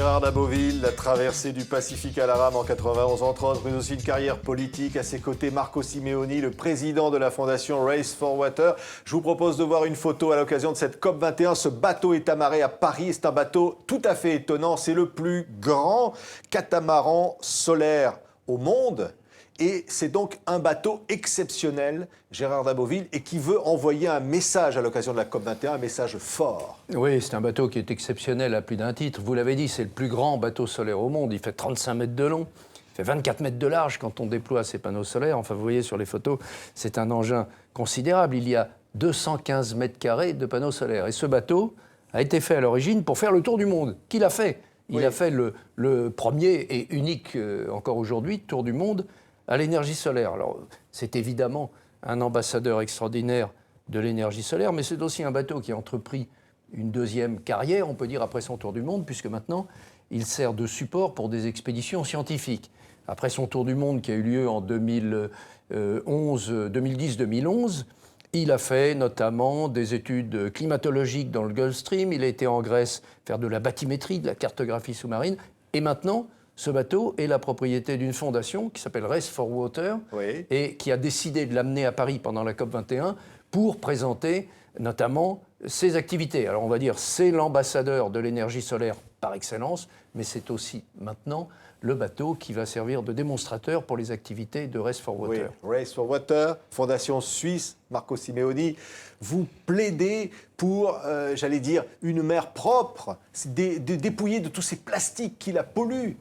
Gérard Daboville, la traversée du Pacifique à la rame en 91 entre autres, mais aussi une carrière politique. À ses côtés, Marco Simeoni, le président de la fondation Race for Water. Je vous propose de voir une photo à l'occasion de cette COP21. Ce bateau est amarré à Paris. C'est un bateau tout à fait étonnant. C'est le plus grand catamaran solaire au monde. Et c'est donc un bateau exceptionnel, Gérard Daboville, et qui veut envoyer un message à l'occasion de la COP21, un message fort. Oui, c'est un bateau qui est exceptionnel à plus d'un titre. Vous l'avez dit, c'est le plus grand bateau solaire au monde. Il fait 35 mètres de long, il fait 24 mètres de large quand on déploie ses panneaux solaires. Enfin, vous voyez sur les photos, c'est un engin considérable. Il y a 215 mètres carrés de panneaux solaires. Et ce bateau a été fait à l'origine pour faire le tour du monde. Qui l'a fait ? Il a fait le premier et unique, encore aujourd'hui, tour du monde à l'énergie solaire. Alors, c'est évidemment un ambassadeur extraordinaire de l'énergie solaire, mais c'est aussi un bateau qui a entrepris une deuxième carrière, on peut dire, après son tour du monde, puisque maintenant, il sert de support pour des expéditions scientifiques. Après son tour du monde qui a eu lieu en 2010-2011, il a fait notamment des études climatologiques dans le Gulf Stream, il a été en Grèce faire de la bathymétrie, de la cartographie sous-marine, et maintenant, ce bateau est la propriété d'une fondation qui s'appelle Race for Water et qui a décidé de l'amener à Paris pendant la COP21 pour présenter notamment ses activités. Alors on va dire c'est l'ambassadeur de l'énergie solaire par excellence, mais c'est aussi maintenant le bateau qui va servir de démonstrateur pour les activités de Race for Water. Oui, Race for Water, fondation suisse, Marco Simeoni, vous plaidez pour, j'allais dire, une mer propre, dépouillée de tous ces plastiques qui la polluent.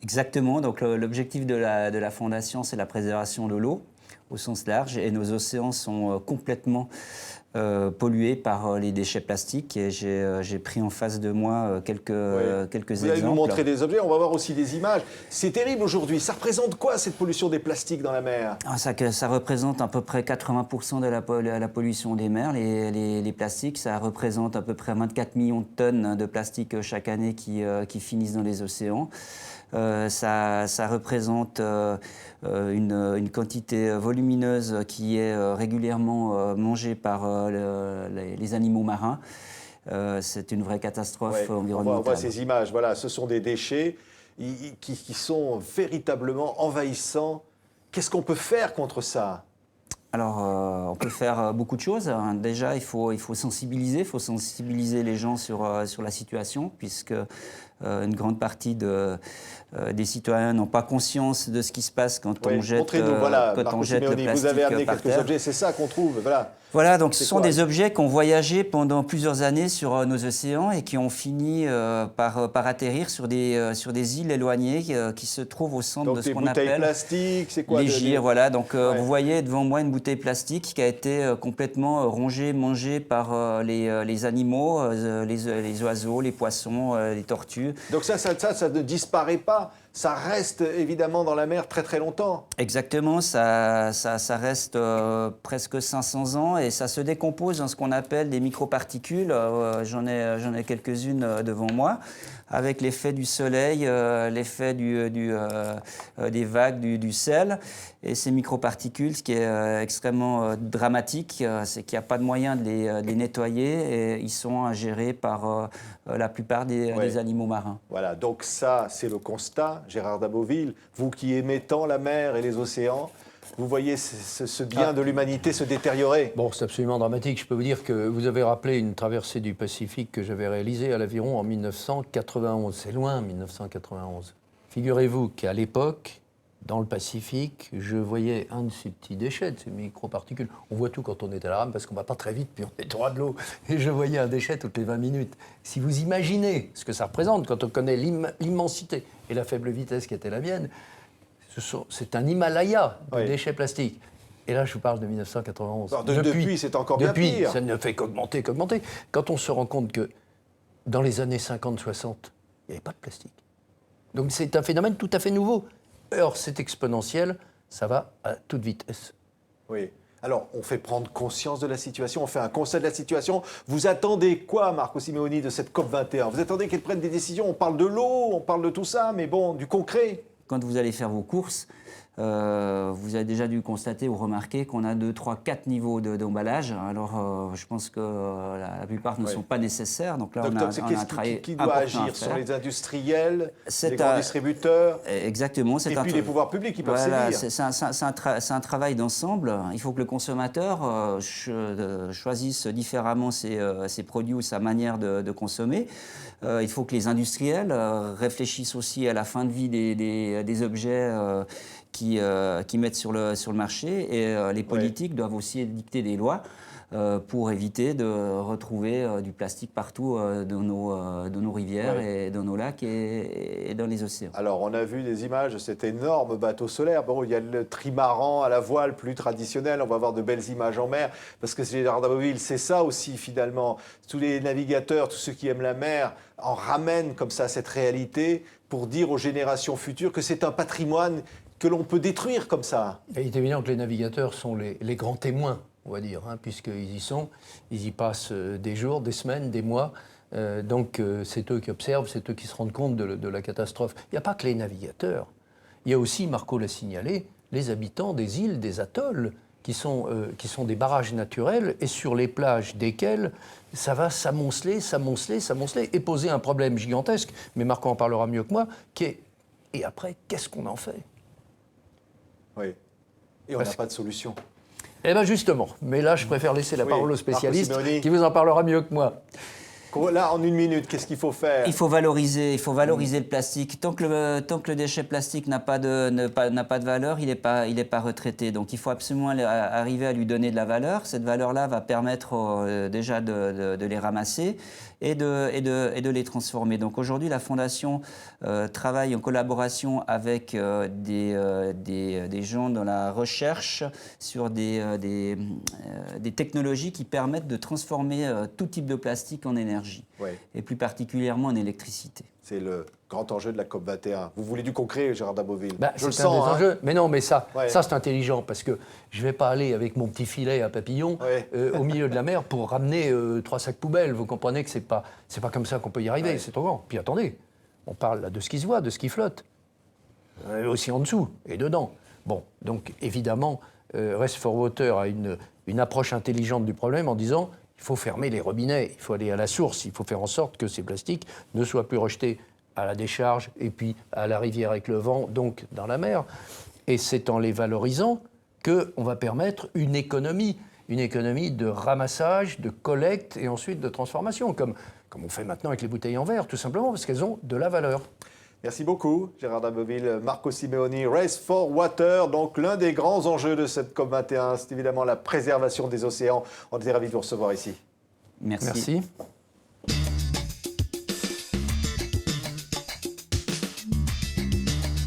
Exactement, donc l'objectif de la Fondation, c'est la préservation de l'eau au sens large, et nos océans sont complètement pollués par les déchets plastiques, et j'ai pris en face de moi quelques exemples. Vous allez nous montrer des objets, on va voir aussi des images. C'est terrible aujourd'hui, ça représente quoi cette pollution des plastiques dans la mer ? Ça représente à peu près 80% de la pollution des mers, les plastiques. Ça représente à peu près 24 millions de tonnes de plastique chaque année qui finissent dans les océans. Ça représente une quantité volumineuse qui est régulièrement mangée par les animaux marins. C'est une vraie catastrophe environnementale. On voit ces images, voilà, ce sont des déchets qui sont véritablement envahissants. Qu'est-ce qu'on peut faire contre ça ? Alors, on peut faire beaucoup de choses. Déjà, il faut sensibiliser les gens sur la situation, puisque une grande partie des citoyens n'ont pas conscience de ce qui se passe quand on jette, montrez-nous, voilà, Marco Simeoni, le plastique vous avez amené par quelques terre. objets, c'est ça qu'on trouve, voilà. Voilà, donc ce sont des objets qui ont voyagé pendant plusieurs années sur nos océans et qui ont fini par atterrir sur des îles éloignées qui se trouvent au centre de ce qu'on appelle... Donc des bouteilles plastiques, c'est quoi ? Les gyres, voilà. Donc vous voyez devant moi une bouteille plastique qui a été complètement rongée, mangée par les animaux, les oiseaux, les poissons, les tortues. Donc ça ne disparaît pas, ça reste évidemment dans la mer très très longtemps. Exactement, ça reste presque 500 ans et ça se décompose dans ce qu'on appelle des microparticules. J'en ai quelques-unes devant moi, avec l'effet du soleil, l'effet des vagues, du sel. Et ces microparticules, ce qui est extrêmement dramatique, c'est qu'il n'y a pas de moyen de les nettoyer et ils sont ingérés par la plupart des animaux marins. Voilà, donc ça, c'est le constat, Gérard Daboville. Vous qui aimez tant la mer et les océans, vous voyez ce bien de l'humanité se détériorer. Bon, c'est absolument dramatique. Je peux vous dire que vous avez rappelé une traversée du Pacifique que j'avais réalisée à l'Aviron en 1991. C'est loin, 1991. Figurez-vous qu'à l'époque, dans le Pacifique, je voyais un de ces petits déchets, de ces microparticules. On voit tout quand on est à la rame parce qu'on ne va pas très vite, puis on est droit de l'eau. Et je voyais un déchet toutes les 20 minutes. Si vous imaginez ce que ça représente quand on connaît l'immensité et la faible vitesse qui était la mienne, c'est un Himalaya de déchets plastiques. Et là, je vous parle de 1991. Alors depuis, c'est encore bien pire. Ça ne fait qu'augmenter. Quand on se rend compte que dans les années 50-60, il n'y avait pas de plastique. Donc c'est un phénomène tout à fait nouveau. Or, c'est exponentiel, ça va à toute vitesse. Oui. Alors, on fait prendre conscience de la situation, on fait un constat de la situation. Vous attendez quoi, Marco Simeoni, de cette COP21 ? Vous attendez qu'elle prenne des décisions ? On parle de l'eau, on parle de tout ça, mais bon, du concret. Quand vous allez faire vos courses, Vous avez déjà dû constater ou remarquer qu'on a 2, 3, 4 niveaux d'emballage. Alors, je pense que la plupart ne sont pas nécessaires. Donc là, Docteur, on a un travail qui doit agir? Ce sont les industriels, les grands distributeurs? Exactement. Et puis les pouvoirs publics qui peuvent voilà, sévir. c'est un travail d'ensemble. Il faut que le consommateur choisisse différemment ses produits ou sa manière de consommer. Il faut que les industriels réfléchissent aussi à la fin de vie des objets qui mettent sur le marché, et les politiques doivent aussi dicter des lois pour éviter de retrouver du plastique partout dans nos rivières et dans nos lacs et dans les océans. Alors, on a vu des images de cet énorme bateau solaire. Bon, il y a le trimaran à la voile plus traditionnel. On va voir de belles images en mer, parce que Gérard Daboville, c'est ça aussi, finalement. Tous les navigateurs, tous ceux qui aiment la mer, en ramènent comme ça cette réalité pour dire aux générations futures que c'est un patrimoine que l'on peut détruire comme ça. Il est évident que les navigateurs sont les grands témoins, on va dire, puisqu'ils y sont, ils y passent des jours, des semaines, des mois. Donc c'est eux qui observent, c'est eux qui se rendent compte de la catastrophe. Il n'y a pas que les navigateurs. Il y a aussi, Marco l'a signalé, les habitants des îles, des atolls, qui sont des barrages naturels et sur les plages desquels ça va s'amonceler, et poser un problème gigantesque, mais Marco en parlera mieux que moi, qui est « et après, qu'est-ce qu'on en fait ?» Oui. Et on n'a pas de solution. Eh bien justement, mais là je préfère laisser la parole au spécialiste qui vous en parlera mieux que moi. Là, en une minute, qu'est-ce qu'il faut faire? Il faut valoriser le plastique. Tant que le déchet plastique n'a pas de valeur, il n'est pas retraité. Donc il faut absolument arriver à lui donner de la valeur. Cette valeur-là va permettre déjà de les ramasser et de les transformer. Donc aujourd'hui, la Fondation travaille en collaboration avec des gens dans la recherche sur des technologies qui permettent de transformer tout type de plastique en énergie. Et plus particulièrement en électricité. C'est le grand enjeu de la COP21. Vous voulez du concret, Gérard Daboville? Je le sens, enjeux. Mais non, mais ça c'est intelligent, parce que je ne vais pas aller avec mon petit filet à papillon au milieu de la mer pour ramener 3 sacs poubelles. Vous comprenez que c'est pas comme ça qu'on peut y arriver, c'est trop grand. Puis attendez, on parle là de ce qui se voit, de ce qui flotte. Aussi en dessous et dedans. Bon, donc évidemment, Race for Water a une approche intelligente du problème en disant il faut fermer les robinets, il faut aller à la source, il faut faire en sorte que ces plastiques ne soient plus rejetés à la décharge et puis à la rivière avec le vent, donc dans la mer. Et c'est en les valorisant qu'on va permettre une économie de ramassage, de collecte et ensuite de transformation, comme on fait maintenant avec les bouteilles en verre, tout simplement parce qu'elles ont de la valeur. Merci beaucoup, Gérard Daboville. Marco Simeoni, Race for Water. Donc, l'un des grands enjeux de cette COP21, c'est évidemment la préservation des océans. On était ravis de vous recevoir ici. Merci. Merci.